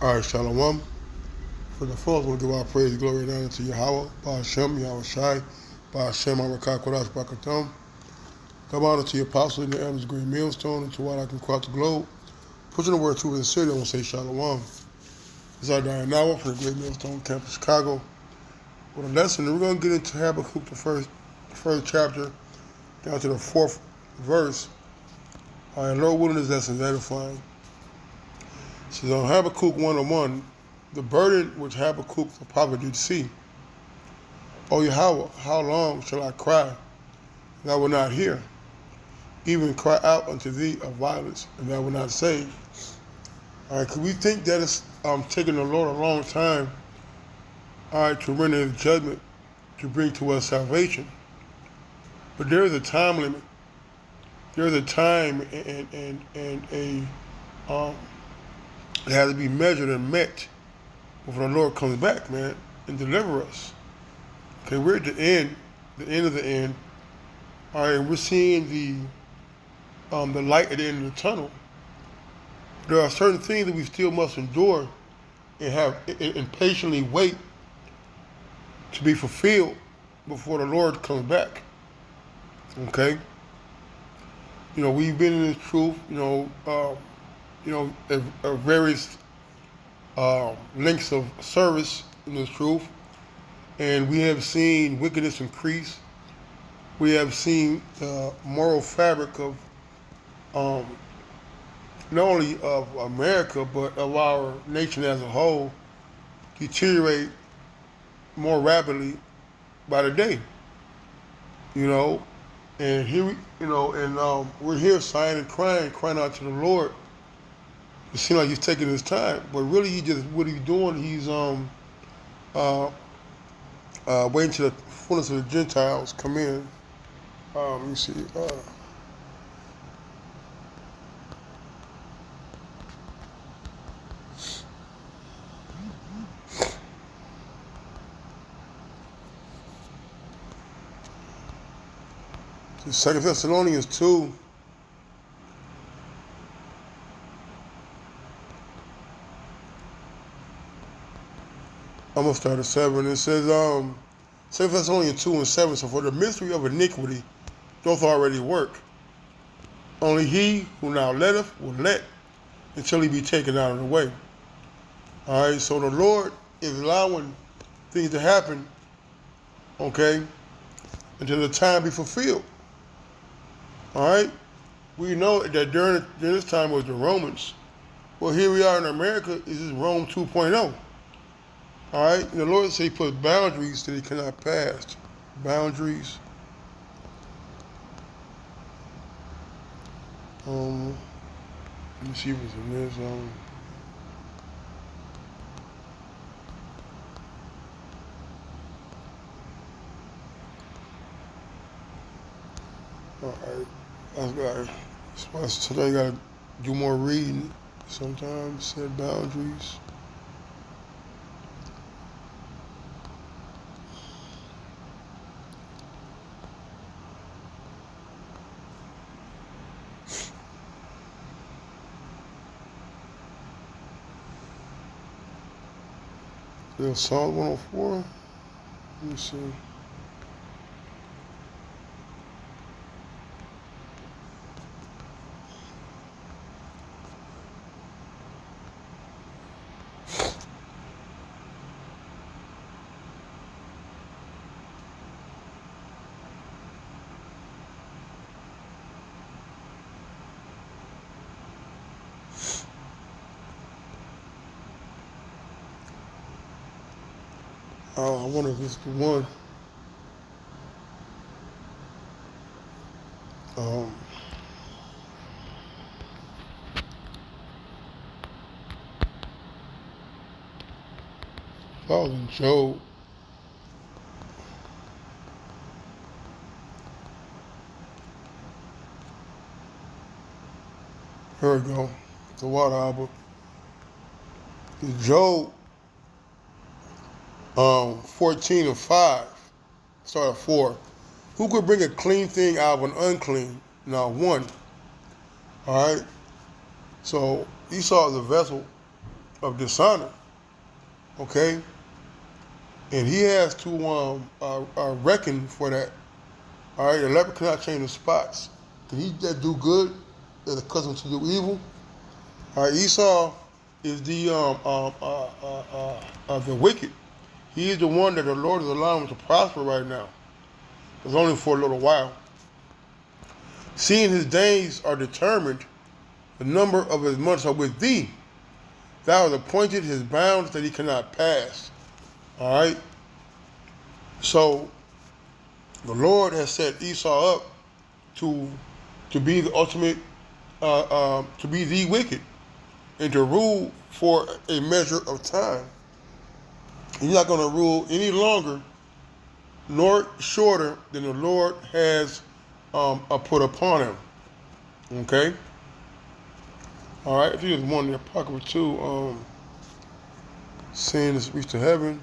All right, Shalom. For the fourth, we'll give our praise, glory, and honor to Yahweh, Ba'ashem, Yahweh Shai, Ba'ashem, Arakah, Kodash, Bakatam. Give honor to your apostle and the elders, green millstone, and to what I can across the globe. Pushing the word to the city, I want to say Shalom. This is our dying hour for the great millstone campus, Chicago. With a lesson, and we're going to get into Habakkuk, the first chapter, down to the fourth verse. All right, Lord willing, this lesson is edifying. It says on Habakkuk 1:1, the burden which Habakkuk the prophet did see. O Yahweh, how long shall I cry, and I will not hear? Even cry out unto thee of violence, and I will not save. All right, because we think that it's taking the Lord a long time, all right, to render his judgment, to bring to us salvation. But there is a time limit. There is a time and a it has to be measured and met before the Lord comes back, man, and deliver us. Okay, we're at the end of the end. All right, we're seeing the light at the end of the tunnel. There are certain things that we still must endure and have and patiently wait to be fulfilled before the Lord comes back. Okay, we've been in this truth, at various links of service in this truth, and we have seen wickedness increase. We have seen the moral fabric of not only of America but of our nation as a whole deteriorate more rapidly by the day. And here we're here sighing and crying out to the Lord. It seems like he's taking his time, but really what he's doing, he's waiting till the fullness of the Gentiles come in. Let me see. Second Thessalonians 2. I'm gonna start at 7. It says, 2 Thessalonians 2:7. So for the mystery of iniquity doth already work. Only he who now letteth will let until he be taken out of the way. All right. So the Lord is allowing things to happen, okay, until the time be fulfilled. All right. We know that during this time was the Romans. Well, here we are in America. This is Rome 2.0. All right, and the Lord said he put boundaries that he cannot pass. Boundaries. Let me see if it's in this. All right, that's why today I gotta do more reading. Sometimes set boundaries. There's Psalm 104. Let me see. I wonder if it's the one. If I was in Job. Here we go. The water album. Job 14:5. Start at 4. Who could bring a clean thing out of an unclean? Not one. All right. So Esau is a vessel dishonor. Okay, and he has to reckon for that. All right, the leopard cannot change the spots. And he that do good is accustomed to do evil. All right, Esau is the wicked. He is the one that the Lord is allowing to prosper right now. It's only for a little while. Seeing his days are determined, the number of his months are with thee. Thou hast appointed his bounds that he cannot pass. All right. So the Lord has set Esau up to be the ultimate, to be the wicked, and to rule for a measure of time. He's not going to rule any longer, nor shorter than the Lord has put upon him. Okay. All right. If he was one in the Apocrypha too, sin is reached to heaven.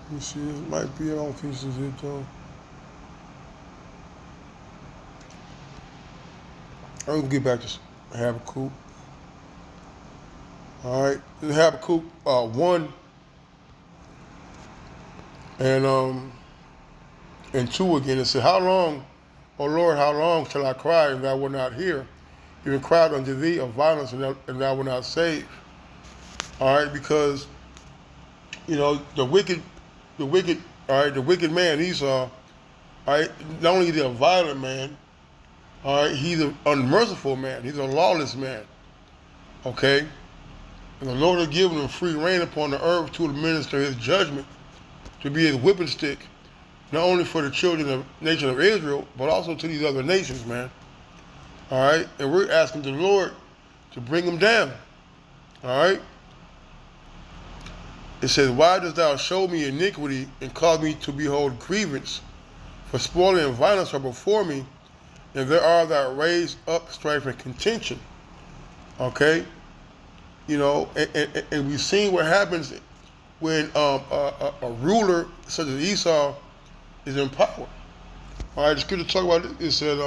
Let me see. It might be. I don't think this is it though. I'm gonna get back to Habakkuk. All right, this is Habakkuk 1 and 2 again. It said, "How long, O Lord, how long shall I cry and thou wilt not hear? Even cried unto thee of violence and thou wilt not save." All right, because the wicked, all right, the wicked man Esau. All right, not only is he a violent man, all right, he's an unmerciful man. He's a lawless man. Okay, and the Lord has given him free reign upon the earth to administer his judgment, to be his whipping stick, not only for the children of the nation of Israel, but also to these other nations, man. All right, and we're asking the Lord to bring him down. All right. It says, "Why dost thou show me iniquity and cause me to behold grievance? For spoiling and violence are before me, and there are that raise up strife and contention." Okay, and we've seen what happens when a ruler such as Esau is in power. All right, it's good to talk about it. It said,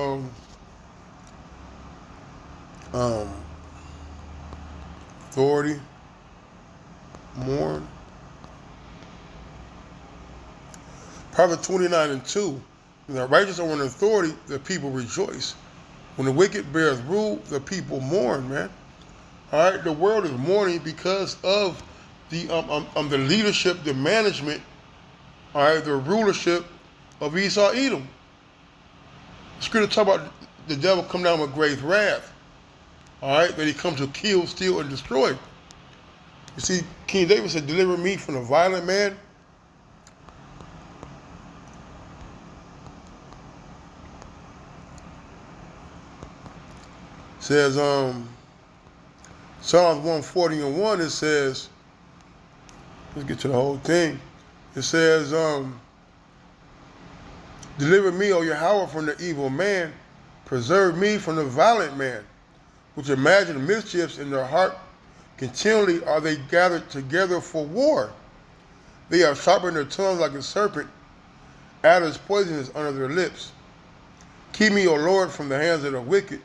authority, mourn. Proverbs 29 and 2. When the righteous are in authority, the people rejoice. When the wicked bears rule, the people mourn, man. All right, the world is mourning because of the leadership, the management, all right, the rulership of Esau Edom. The scripture talk about the devil come down with great wrath. All right, that he comes to kill, steal, and destroy. You see, King David said, "Deliver me from the violent man." Says Psalms 140 and 1, it says, let's get to the whole thing. It says, "Deliver me, O Yahweh, from the evil man. Preserve me from the violent man, which imagine mischiefs in their heart. Continually are they gathered together for war. They have sharpened their tongues like a serpent. Adder's poison is under their lips. Keep me, O Lord, from the hands of the wicked.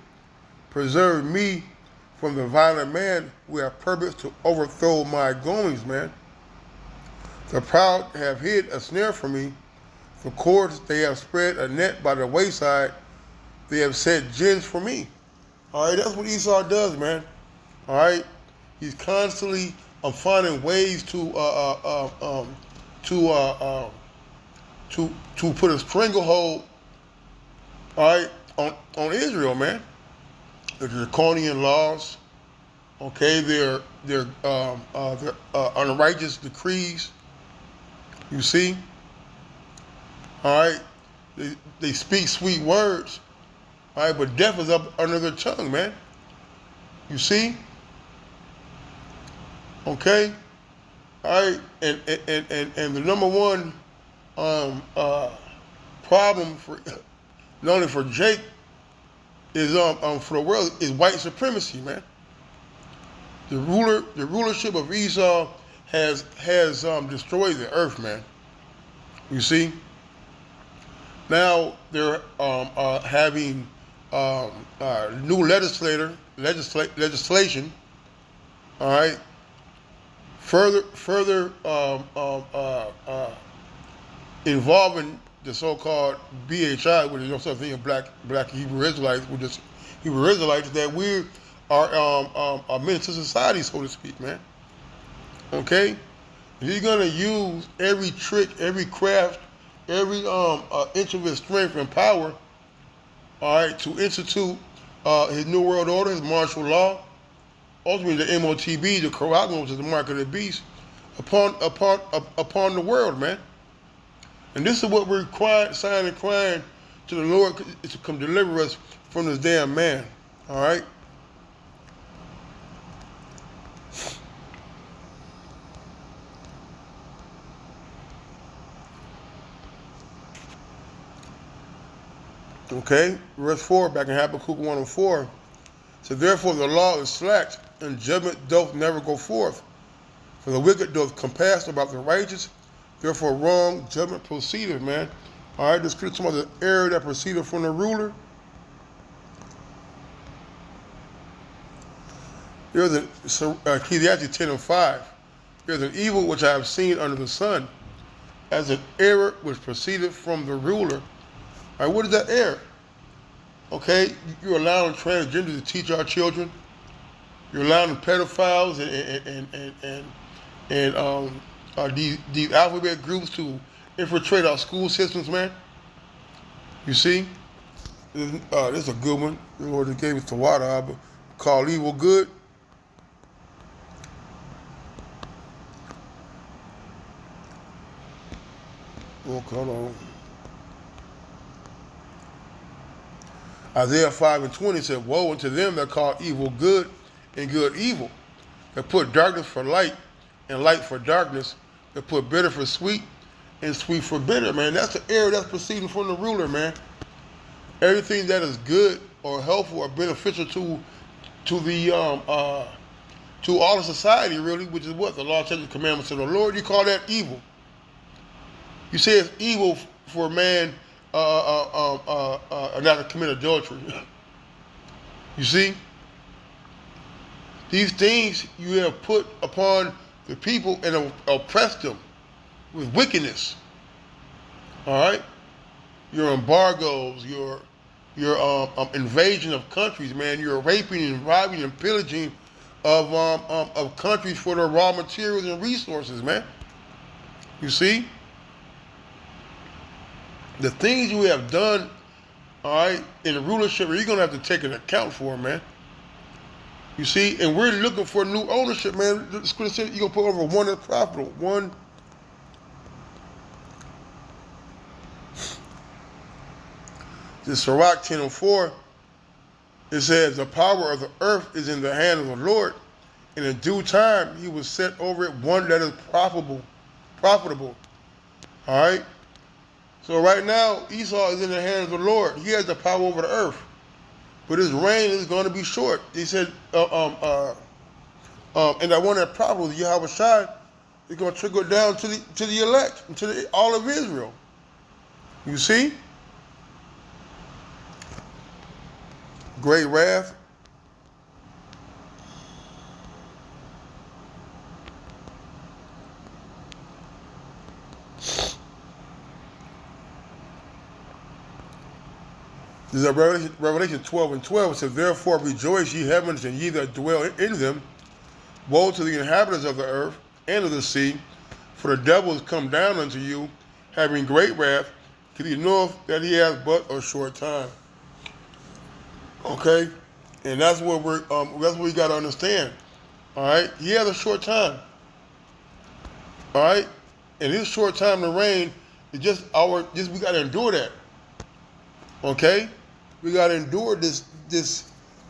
Preserve me from the violent man who have purpose to overthrow my goings," man. "The proud have hid a snare for me. For cords they have spread a net by the wayside. They have set gins for me." All right, that's what Esau does, man. All right, he's constantly finding ways to put a stranglehold, all right, on Israel, man. The draconian laws, okay, their unrighteous decrees. You see, all right, they speak sweet words, all right, but death is up under their tongue, man. You see, okay, all right, and the number one problem for not only for Jake is for the world is white supremacy, man. The rulership of Esau has destroyed the earth, man. You see. Now they're having new legislation. All right. Further involving the so-called BHI, which is no such thing as black Hebrew Israelites, which is Hebrew Israelites, that we are meant to society, so to speak, man. Okay? He's gonna use every trick, every craft, every inch of his strength and power, all right, to institute his New World Order, his martial law, ultimately the MOTB, the Coragma, which is the mark of the beast, upon the world, man. And this is what we're sighing and crying to the Lord to come deliver us from this damn man. All right? Okay, verse 4, back in Habakkuk 1 and 4. So therefore the law is slacked, and judgment doth never go forth. For the wicked doth compass about the righteous, therefore wrong judgment proceedeth, man. All right, the scripture about the error that proceeded from the ruler. There's an Ecclesiastes 10 and 5. There's an evil which I have seen under the sun, as an error which proceeded from the ruler. All right, what is that error? Okay, you're allowing transgenders to teach our children. You're allowing pedophiles and these alphabet groups to infiltrate our school systems, man. You see, this is a good one. The Lord just gave us the water, but call evil good. Oh, hold on. Isaiah 5 and 20 said, woe unto them that call evil good and good evil, that put darkness for light and light for darkness, that put bitter for sweet and sweet for bitter, man. That's the error that's proceeding from the ruler, man. Everything that is good or helpful or beneficial to all of society, really, which is what? The law, statutes, commandments of the Lord, you call that evil. You say it's evil for man not to commit adultery. You see? These things you have put upon the people and oppressed them with wickedness. All right? Your embargoes, your invasion of countries, man. You're raping and robbing and pillaging of countries for their raw materials and resources, man. You see? The things you have done, all right, in the rulership, you're going to have to take an account for, man. You see? And we're looking for new ownership, man. The scripture said you're going to put over one that's profitable. One. This Sirach 10 and 4, it says, the power of the earth is in the hand of the Lord, and in due time he will set over it one that is profitable. All right? So right now, Esau is in the hands of the Lord. He has the power over the earth. But his reign is going to be short. He said, and that one that profitable, Yahweh Shai, is going to trickle down to the elect, and to all of Israel. You see? Great wrath. This is Revelation 12 and 12. It says, therefore rejoice, ye heavens, and ye that dwell in them. Woe to the inhabitants of the earth and of the sea, for the devil is come down unto you, having great wrath, because he knoweth that he has but a short time. Okay? And that's what we got to understand. All right? He has a short time. All right? And his short time to reign is just we got to endure that. Okay? We got to endure this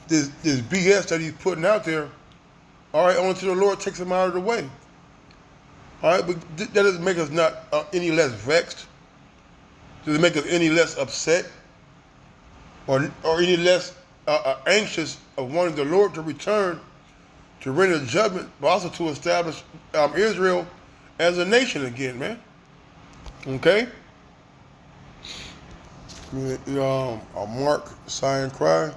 BS that he's putting out there. All right? Until the Lord takes him out of the way. All right? But that doesn't make us not any less vexed. Doesn't make us any less upset or any less anxious of wanting the Lord to return to render judgment, but also to establish Israel as a nation again, man. Okay? Mark, Sighing, cry.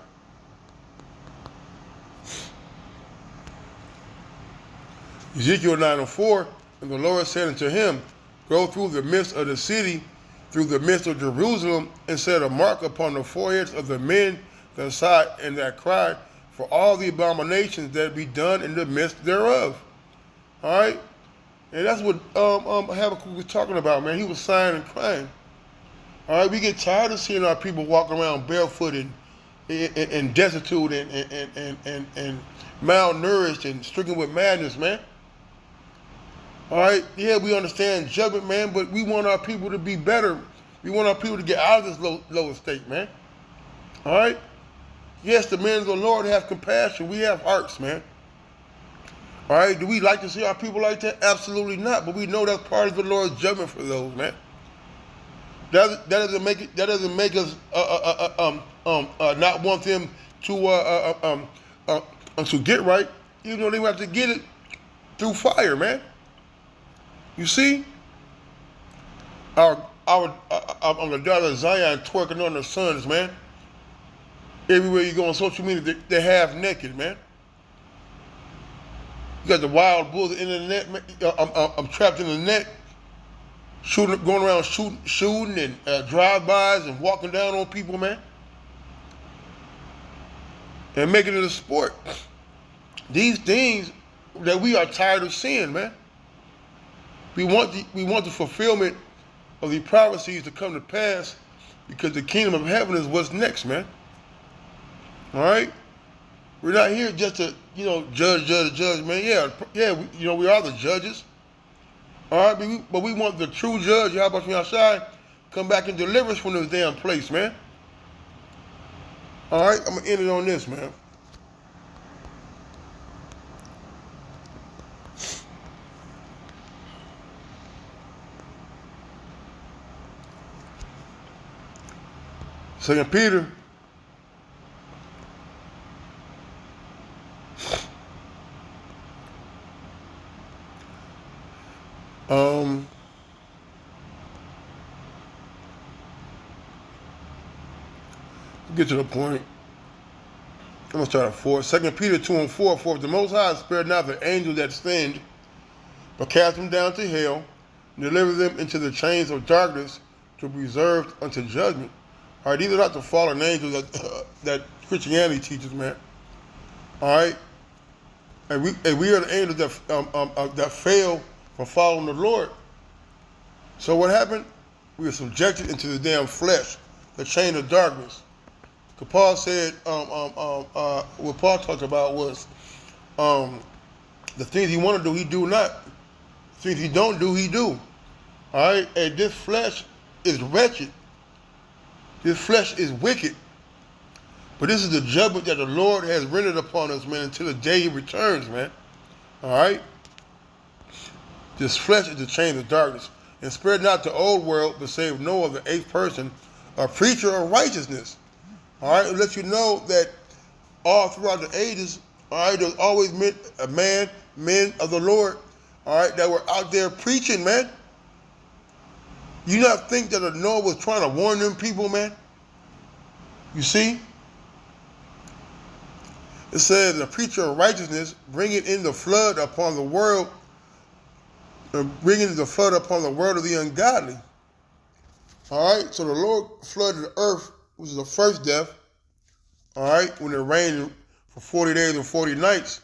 Ezekiel 9:4, and the Lord said unto him, go through the midst of the city, through the midst of Jerusalem, and set a mark upon the foreheads of the men that sigh and that cry, for all the abominations that be done in the midst thereof. All right? And that's what Habakkuk was talking about, man. He was sighing and crying. All right? We get tired of seeing our people walking around barefoot and destitute and malnourished and stricken with madness, man. All right? Yeah, we understand judgment, man, but we want our people to be better. We want our people to get out of this lower state, man. All right? Yes, the men of the Lord have compassion. We have hearts, man. All right? Do we like to see our people like that? Absolutely not. But we know that's part of the Lord's judgment for those, man. That doesn't make us not want them to get right, even though they have to get it through fire, man. You see, on the daughter of Zion twerking on the sons, man. Everywhere you go on social media, they're half naked, man. You got the wild bulls in the net. I'm trapped in the net, going around shooting and drive-bys and walking down on people, man, and making it a sport. These things that we are tired of seeing, man. We want the fulfillment of the prophecies to come to pass, because the kingdom of heaven is what's next, man. All right, we're not here just to judge, man. Yeah, we are the judges. All right, but we want the true judge, Yahweh Shai, come back and deliver us from this damn place, man. All right, I'm gonna end it on this, man. Second Peter. Get to the point. I'm going to start at 4. 2 Peter 2:4. For if the Most High spared not the angels that sinned, but cast them down to hell, and delivered them into the chains of darkness to be reserved unto judgment. All right, these are not the fallen angels that Christianity teaches, man. All right, and we are the angels that fail from following the Lord. So what happened? We were subjected into the damn flesh, the chain of darkness. Paul said, what Paul talked about was the things he want to do, he do not. The things he don't do, he do. All right? And this flesh is wretched. This flesh is wicked. But this is the judgment that the Lord has rendered upon us, man, until the day he returns, man. All right? This flesh is the chain of darkness. And spared not the old world, but saved Noah, the 8th person, a preacher of righteousness. All right, it lets you know that all throughout the ages, all right, there's always men of the Lord, all right, that were out there preaching, man. You not think that Noah was trying to warn them people, man? You see? It says, a preacher of righteousness, bringing in the flood upon the world, bringing the flood upon the world of the ungodly. All right, so the Lord flooded the earth, which is the first death, all right, when it rained for 40 days and 40 nights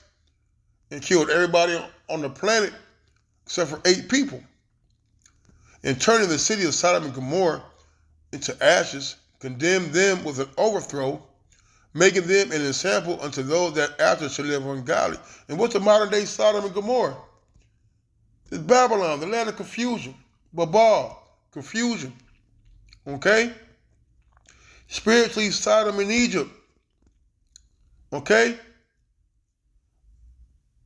and killed everybody on the planet except for 8 people. And turning the city of Sodom and Gomorrah into ashes, condemned them with an overthrow, making them an example unto those that after shall live ungodly. And what's the modern day Sodom and Gomorrah? It's Babylon, the land of confusion, Babel, confusion. Okay? Spiritually, Sodom and Egypt. Okay?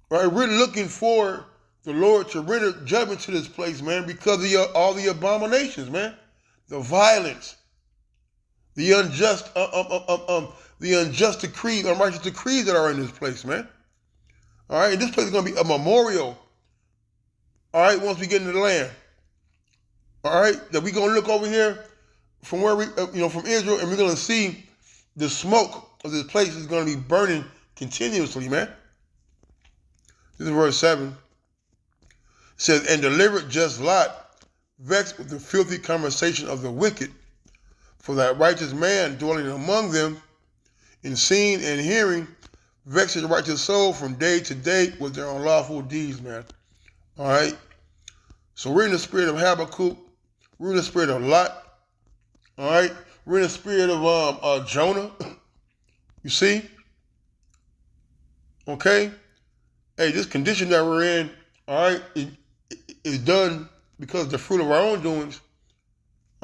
Right? We're looking for the Lord to render judgment to this place, man, because of all the abominations, man. The violence, the unjust, the unjust decrees, unrighteous decrees that are in this place, man. All right, and this place is going to be a memorial. All right, once we get into the land. All right, that we're going to look over here from where we, from Israel, and we're going to see the smoke of this place is going to be burning continuously, man. This is verse 7. It says, and delivered just Lot, vexed with the filthy conversation of the wicked, for that righteous man dwelling among them, in seeing and hearing, vexed his righteous soul from day to day with their unlawful deeds, man. All right? So we're in the spirit of Habakkuk. We're in the spirit of Lot. All right? We're in the spirit of Jonah. You see? Okay? Hey, this condition that we're in, all right, is done because of the fruit of our own doings.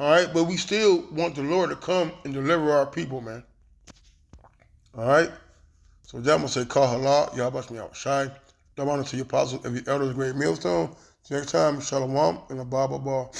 All right? But we still want the Lord to come and deliver our people, man. All right? So that I'm going to say, call halal. Y'all bless me out. Shy. Double honor to your apostles and the elders of Great Millstone. Till next time, shalom and a Bible ball.